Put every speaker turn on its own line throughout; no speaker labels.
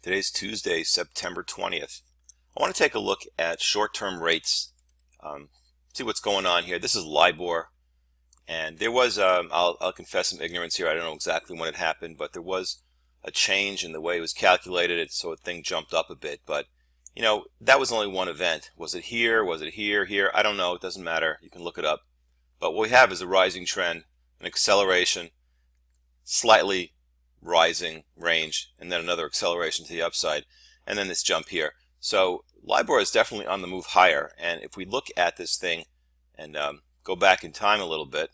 Today's Tuesday, September 20th. I want to take a look at short-term rates, see what's going on here. This is LIBOR, and there was, I'll confess some ignorance here. I don't know exactly when it happened, but there was a change in the way it was calculated, so the thing jumped up a bit. But, you know, that was only one event. Was it here? Was it here? Here? I don't know. It doesn't matter. You can look it up. But what we have is a rising trend, an acceleration, slightly rising range, and then another acceleration to the upside, and then this jump here. So LIBOR is definitely on the move higher, and if we look at this thing and go back in time a little bit,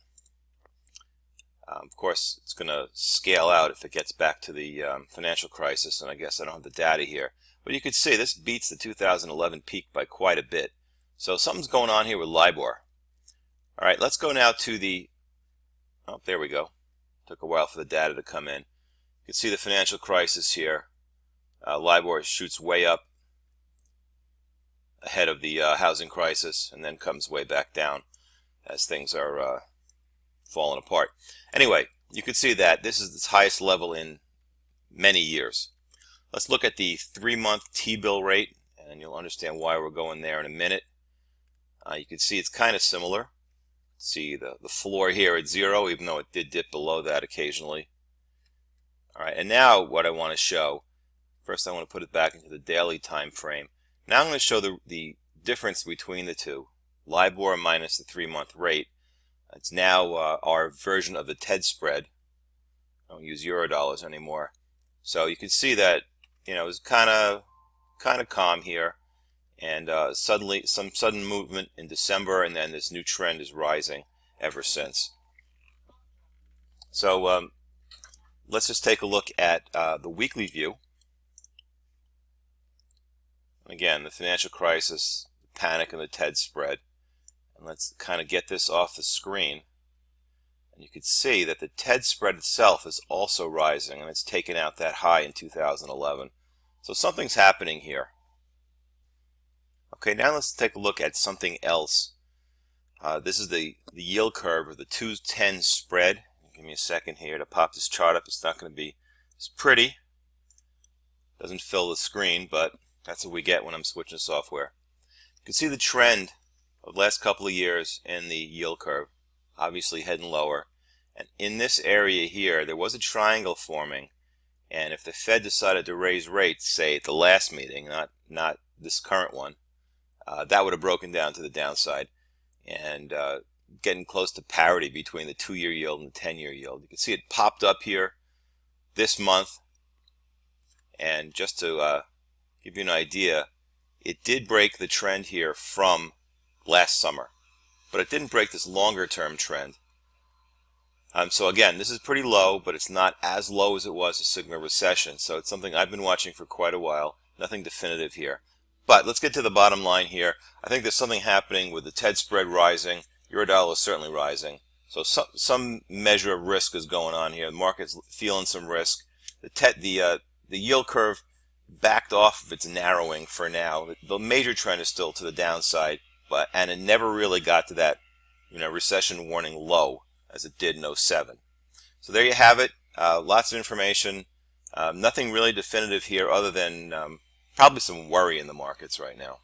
of course it's going to scale out if it gets back to the financial crisis, and I guess I don't have the data here, but you could see this beats the 2011 peak by quite a bit. So something's going on here with LIBOR. Alright, let's go now to the, oh, there we go. Took a while for the data to come in. You can see the financial crisis here. LIBOR shoots way up ahead of the housing crisis and then comes way back down as things are falling apart. Anyway, you can see that this is its highest level in many years. Let's look at the 3-month T-bill rate, and you'll understand why we're going there in a minute. You can see it's kind of similar. See the floor here at 0, even though it did dip below that occasionally. Alright, and now what I want to show, first I want to put it back into the daily time frame. Now I'm going to show the difference between the two, LIBOR minus the 3-month rate. It's now our version of the TED spread. I don't use Eurodollars anymore. So you can see that, you know, it's kind of calm here, and suddenly some sudden movement in December, and then this new trend is rising ever since. So let's just take a look at the weekly view. Again, the financial crisis, the panic, and the TED spread. And let's kind of get this off the screen. And you can see that the TED spread itself is also rising, and it's taken out that high in 2011. So something's happening here. Okay, now let's take a look at something else. This is the yield curve, or the 2-10 spread. Give me a second here to pop this chart up. It's not going to be as pretty. Doesn't fill the screen, but that's what we get when I'm switching software. You can see the trend of the last couple of years in the yield curve, obviously heading lower. And in this area here, there was a triangle forming. And if the Fed decided to raise rates, say at the last meeting, not this current one, that would have broken down to the downside and getting close to parity between the 2-year yield and the 10-year yield. You can see it popped up here this month, and just to give you an idea, it did break the trend here from last summer, but it didn't break this longer term trend. So again, this is pretty low, but it's not as low as it was a Sigma recession, so it's something I've been watching for quite a while. Nothing definitive here. But let's get to the bottom line here. I think there's something happening with the TED spread rising. Eurodollar is certainly rising. So some measure of risk is going on here. The market's feeling some risk. The yield curve backed off of its narrowing for now. The major trend is still to the downside, and it never really got to that, recession warning low as it did in '07. So there you have it. Lots of information. Nothing really definitive here other than probably some worry in the markets right now.